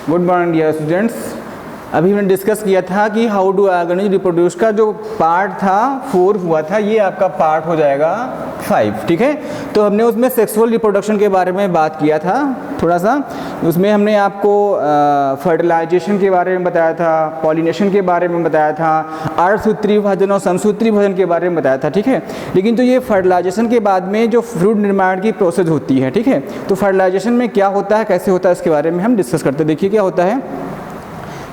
Good morning dear students. अभी हमने discuss किया था कि हाउ डू ऑर्गेनिज्म रिप्रोड्यूस का जो पार्ट था 4 हुआ था, ये आपका पार्ट हो जाएगा 5। ठीक है, तो हमने उसमें सेक्सुअल रिप्रोडक्शन के बारे में बात किया था थोड़ा सा। उसमें हमने आपको फर्टिलाइजेशन के बारे में बताया था, पॉलिनेशन के बारे में बताया था, अर्धसूत्री भजन और समसूत्री भजन के बारे में बताया था। ठीक है, लेकिन तो ये फर्टिलाइजेशन के बाद में जो फ्रूट निर्माण की प्रोसेस होती है, ठीक है, तो फर्टिलाइजेशन में क्या होता है, कैसे होता है, इसके बारे में हम डिस्कस करते हैं। देखिए क्या होता है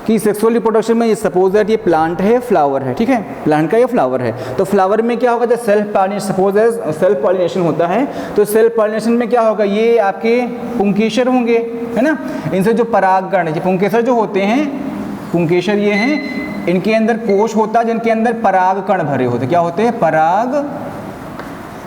कि सेक्सुअल रिप्रोडक्शन में ये सपोज दैट ये प्लांट है, फ्लावर है, ठीक है, प्लांट का ये फ्लावर है, तो फ्लावर में क्या होगा, जब self pollination, suppose self pollination होता है, तो सेल्फ पॉलिनेशन में क्या होगा, ये आपके पुंकेसर होंगे, है ना, इनसे जो परागकण, ये पुंकेसर जो होते हैं, पुंकेसर ये हैं, इनके अंदर कोश होता है जिनके अंदर परागकण भरे होते, क्या होते हैं, पराग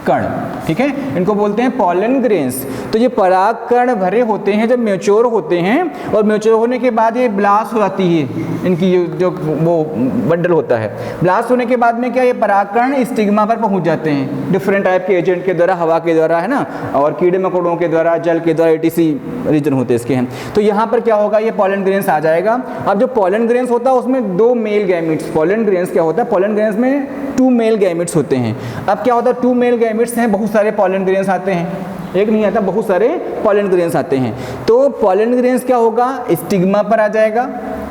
कण, ठीक है, इनको बोलते हैं पॉलन ग्रेन्स। तो ये परागकण भरे होते हैं जब मैच्योर होते हैं, और मैच्योर होने के बाद ये ब्लास्ट हो जाती है, इनकी जो वो बंडल होता है, ब्लास्ट होने के बाद में क्या, ये परागकण स्टिग्मा पर पहुंच जाते हैं डिफरेंट टाइप के एजेंट के द्वारा, हवा के द्वारा, है ना, और कीड़े मकोड़ों के द्वारा, जल के द्वारा, एटीसी रीजन होते हैं इसके हैं। तो यहाँ पर क्या होगा, ये पॉलन ग्रेन्स आ जाएगा। अब जो पॉलन ग्रेन्स होता है उसमें 2 मेल गैमेट्स, पॉलन ग्रेन्स क्या होता है, पॉलन ग्रेन्स में 2 मेल गैमेट्स होते हैं। अब क्या होता है, 2 मेल गैमेट्स हैं, बहुत सारे पॉलन ग्रेन्स आते हैं, एक नहीं आता, बहुत सारे पॉलन ग्रेन्स आते हैं। तो पॉलन ग्रेन्स क्या होगा, स्टिग्मा पर आ जाएगा,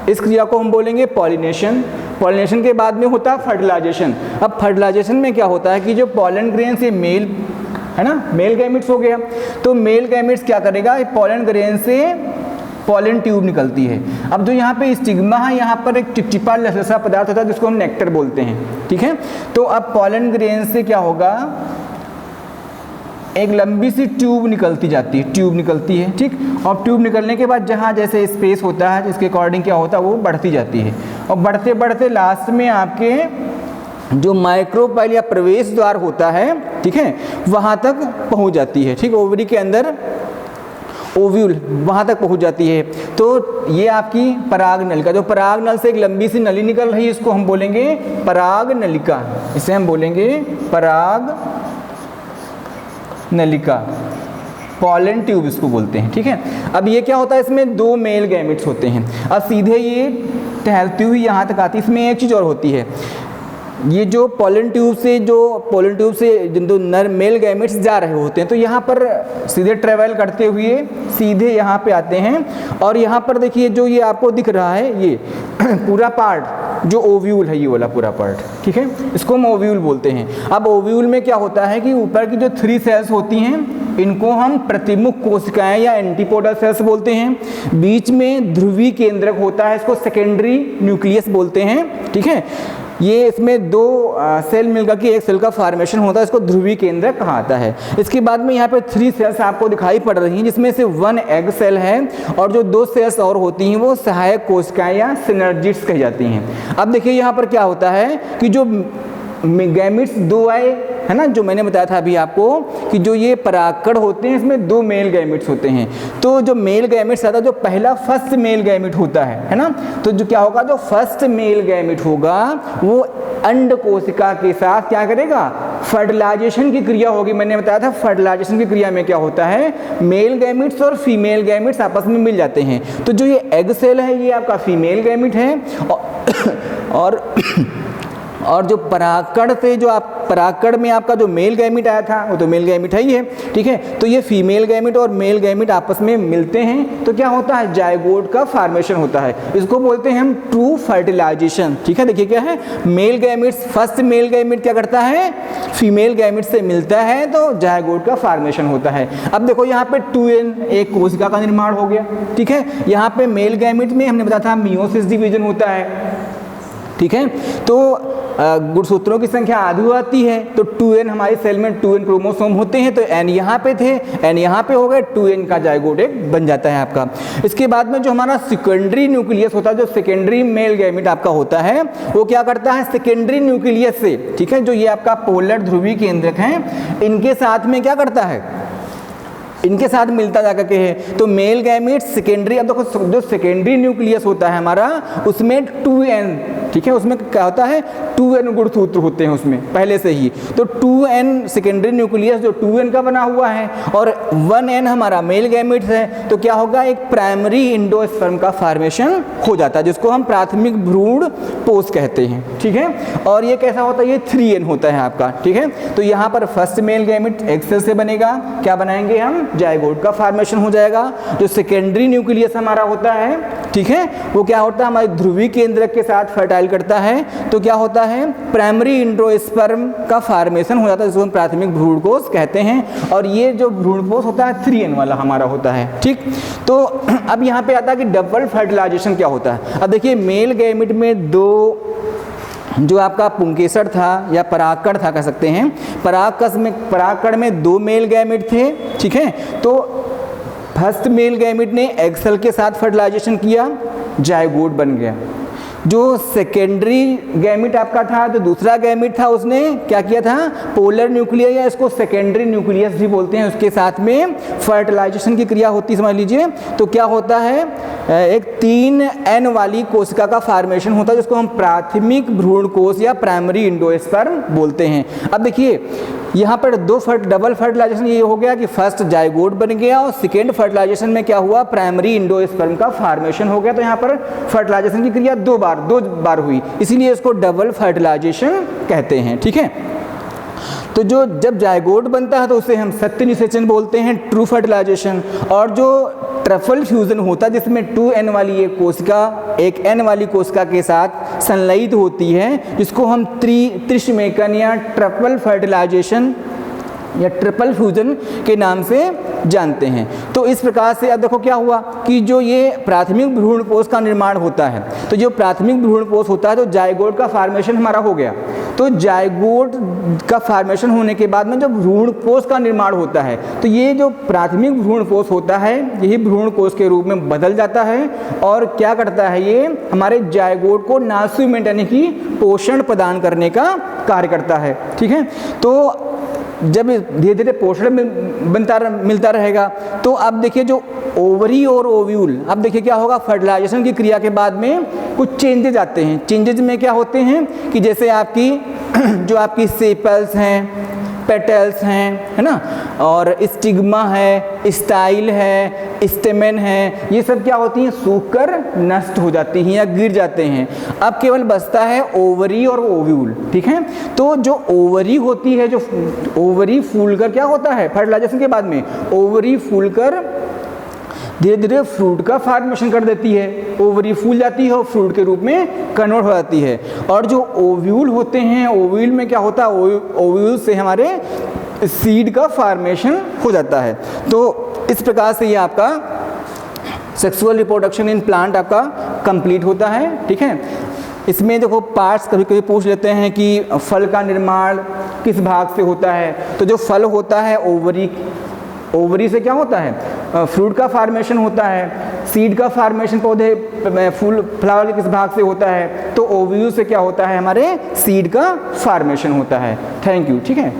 इस क्रिया को हम बोलेंगे पॉलिनेशन। पॉलिनेशन के बाद में होता है फर्टिलाइजेशन। अब फर्टिलाइजेशन में क्या होता है कि जो पॉलन ग्रेन्स ये मेल है ना, मेल गैमेट्स हो गया, तो मेल गैमेट्स क्या करेगा, पॉलन ग्रेन से पॉलन ट्यूब निकलती है। अब जो यहाँ पे स्टिग्मा है, यहाँ पर एक चिपचिपा लसलसा पदार्थ होता है जिसको हम नेक्टर बोलते हैं, ठीक है। तो अब पॉलन ग्रेन से क्या होगा, एक लंबी सी ट्यूब निकलती जाती है, ट्यूब निकलती है, ठीक, और ट्यूब निकलने के बाद जहाँ जैसे स्पेस होता है जिसके अकॉर्डिंग क्या होता है वो बढ़ती जाती है, और बढ़ते बढ़ते लास्ट में आपके जो माइक्रोपाइल या प्रवेश द्वार होता है, ठीक है, वहाँ तक पहुँच जाती है, ठीक, ओवरी के अंदर ओव्यूल वहाँ तक पहुँच जाती है। तो ये आपकी पराग नलिका, जो पराग नल से एक लंबी सी नली निकल रही है, इसको हम बोलेंगे पराग नलिका, इसे हम बोलेंगे पराग नलिका, पॉलन ट्यूब इसको बोलते हैं, ठीक है। अब ये क्या होता है, इसमें 2 मेल गैमेट्स होते हैं। अब सीधे ये टहलती हुई यहाँ तक आती है। इसमें एक चीज़ और होती है, ये जो पॉलन ट्यूब से जो नर मेल गैमेट्स जा रहे होते हैं, तो यहाँ पर सीधे ट्रेवल करते हुए सीधे यहाँ पे आते हैं, और यहाँ पर देखिए जो ये आपको दिख रहा है, ये पूरा पार्ट जो ओव्यूल है, ये वाला पूरा पार्ट, ठीक है, इसको हम ओव्यूल बोलते हैं। अब ओव्यूल में क्या होता है कि ऊपर की जो 3 सेल्स होती हैं, इनको हम प्रतिमुख कोशिकाएं या एंटीपोडल सेल्स बोलते हैं। बीच में ध्रुवी केंद्रक होता है, इसको सेकेंडरी न्यूक्लियस बोलते हैं, ठीक है। ये इसमें 2 सेल मिलकर के एक सेल का फॉर्मेशन होता है, इसको ध्रुवी केंद्रक कहा जाता है। इसके बाद में यहाँ पे 3 सेल्स आपको दिखाई पड़ रही हैं, जिसमें से 1 एग सेल है, और जो 2 सेल्स और होती हैं वो सहायक कोशिकाएं या सिनर्जिड्स कही जाती हैं। अब देखिए यहाँ पर क्या होता है कि जो गैमेट्स 2 आए है ना, जो मैंने बताया था अभी आपको कि जो ये परागकण होते हैं इसमें 2 मेल गैमेट्स होते हैं। तो जो मेल गैमेट्स आता है, जो पहला फर्स्ट मेल गैमेट होता है ना, तो जो क्या होगा, जो फर्स्ट मेल गैमेट होगा वो अंड कोशिका के साथ क्या करेगा, फर्टिलाइजेशन की क्रिया होगी। मैंने बताया था फर्टिलाइजेशन की क्रिया में क्या होता है, मेल गैमेट्स और फीमेल गैमेट्स आपस में मिल जाते हैं। तो जो ये एग सेल है ये आपका फीमेल गैमेट है, और जो परागकण से जो आप परागकण में आपका जो मेल गैमेट आया था वो तो मेल गैमेट है ही है, ठीक है। तो ये फीमेल गैमेट और मेल गैमेट आपस में मिलते हैं, तो क्या होता है, जायगोट का फॉर्मेशन होता है, इसको बोलते हैं हम ट्रू फर्टिलाइजेशन, ठीक है। देखिए क्या है, male gametes, first male gamete क्या करता है, फीमेल गैमेट से मिलता है, तो जायगोट का फॉर्मेशन होता है। अब देखो यहाँ पे 2n एक कोशिका का निर्माण हो गया, ठीक है। यहाँ पे मेल गैमेट में हमने बताया था मियोसिस डिवीजन होता है, ठीक है। तो गुणसूत्रों की संख्या आधी आती है, तो 2n हमारी सेल में 2n क्रोमोसोम होते हैं, तो n यहाँ पे थे, n यहाँ पे हो गए, 2n का जायगोट एक बन जाता है आपका। इसके बाद में जो हमारा सेकेंडरी न्यूक्लियस होता है, जो सेकेंडरी मेल गैमेट आपका होता है, वो क्या करता है, सेकेंडरी न्यूक्लियस से, ठीक है, जो ये आपका पोलर ध्रुवी केंद्रक हैं, इनके साथ में क्या करता है, इनके साथ मिलता जा करके है। तो मेल गैमेट सेकेंडरी, अब देखो जो सेकेंडरी न्यूक्लियस होता है हमारा उसमें 2n, ठीक है, उसमें क्या होता है 2n गुणसूत्र होते हैं उसमें पहले से ही। तो 2n सेकेंडरी न्यूक्लियस जो 2n का बना हुआ है और 1n हमारा मेल गैमेट है, तो क्या होगा एक प्राइमरी इंडोस्पर्म का फॉर्मेशन हो जाता है जिसको हम प्राथमिक भ्रूण पोष कहते हैं, ठीक है। और ये कैसा होता है, ये 3n होता है आपका, ठीक है। तो यहाँ पर first male gamete egg cell से बनेगा, क्या बनाएंगे हम, जायगोट का फॉर्मेशन हो जाएगा। जो सेकेंडरी न्यूक्लियस हमारा होता है, ठीक है, वो क्या होता है हमारे ध्रुवीय केंद्रक के साथ फर्टाइल करता है, तो क्या होता है प्राइमरी इंडोस्पर्म का फॉर्मेशन हो जाता है जिसको हम प्राथमिक भ्रूणकोष कहते हैं। और ये जो भ्रूणकोष होता है 3n वाला हमारा होता है, ठीक। तो अब यहाँ पे आता है कि डबल फर्टिलाइजेशन क्या होता है। अब देखिए मेल गैमेट में दो, जो आपका पुंकेसर था या परागकण था कह सकते हैं, परागकण में 2 मेल गैमेट थे, ठीक है। तो फर्स्ट मेल गैमेट ने एग सेल के साथ फर्टिलाइजेशन किया, जायगोट बन गया। जो सेकेंडरी गैमेट आपका था, जो दूसरा गैमेट था, उसने क्या किया था, पोलर न्यूक्लियस या इसको सेकेंडरी न्यूक्लियस भी बोलते हैं, उसके साथ में फर्टिलाइजेशन की क्रिया होती समझ लीजिए। तो क्या होता है एक 3n वाली कोशिका का फॉर्मेशन होता है जिसको हम प्राथमिक भ्रूण कोश या प्राइमरी इंडोस्पर्म बोलते हैं। अब देखिए यहाँ पर डबल फर्टिलाइजेशन ये हो गया कि फर्स्ट जायगोट बन गया और सेकेंड फर्टिलाइजेशन में क्या हुआ, प्राइमरी इंडोस्पर्म का फॉर्मेशन हो गया। तो यहाँ पर फर्टिलाइजेशन की क्रिया दो बार हुई, इसीलिए इसको डबल फर्टिलाइजेशन कहते हैं, ठीक है। तो जो जब जायगोट बनता है तो उसे हम सत्य निषेचन बोलते हैं, ट्रू फर्टिलाइजेशन। और जो ट्रफल फ्यूजन होता है जिसमें 2n वाली एक कोशिका एक n वाली कोशिका के साथ संलयित होती है, जिसको हम त्रिशमेकन या ट्रिपल फर्टिलाइजेशन या ट्रिपल फ्यूजन के नाम से जानते हैं। तो इस प्रकार से अब देखो क्या हुआ कि जो ये प्राथमिक भ्रूणपोष का निर्माण होता है, तो जो प्राथमिक भ्रूणपोष होता है तो जायगोट का फॉर्मेशन हमारा हो गया। तो जायगोट का फॉर्मेशन होने के बाद में जो भ्रूणकोष का निर्माण होता है, तो ये जो प्राथमिक भ्रूणकोष होता है यही भ्रूणकोष के रूप में बदल जाता है और क्या करता है, ये हमारे जायगोट को नासुमेंट यानी कि पोषण प्रदान करने का कार्य करता है, ठीक है। तो जब धीरे धीरे पोषण मिलता रहेगा, तो अब देखिए जो ओवरी और ओव्यूल, अब देखिए क्या होगा, फर्टिलाइजेशन की क्रिया के बाद में कुछ चेंजेज आते हैं। चेंजेज में क्या होते हैं कि जैसे आपकी जो आपकी सेपल्स हैं, पेटल्स हैं, है ना, और स्टिग्मा है, स्टाइल है, स्टेमेन है, ये सब क्या होती हैं, सूखकर नष्ट हो जाती हैं या गिर जाते हैं। अब केवल बचता है ओवरी और ओव्यूल, ठीक है। तो जो ओवरी होती है, जो ओवरी फूलकर क्या होता है फर्टिलाइजेशन के बाद में, ओवरी फूलकर धीरे धीरे फ्रूट का फॉर्मेशन कर देती है, ओवरी फूल जाती है और फ्रूट के रूप में कन्वर्ट हो जाती है। और जो ओव्यूल होते हैं, ओव्यूल में क्या होता है, ओव्यूल से हमारे सीड का फॉर्मेशन हो जाता है। तो इस प्रकार से ये आपका सेक्सुअल रिप्रोडक्शन इन प्लांट आपका कंप्लीट होता है, ठीक है। इसमें देखो पार्ट्स कभी कभी पूछ लेते हैं कि फल का निर्माण किस भाग से होता है। तो जो फल होता है ओवरी से क्या होता है, फ्रूट का फॉर्मेशन होता है। सीड का फॉर्मेशन पौधे फ्लावर के किस भाग से होता है, तो ओव्यूल से क्या होता है, हमारे सीड का फॉर्मेशन होता है। थैंक यू, ठीक है।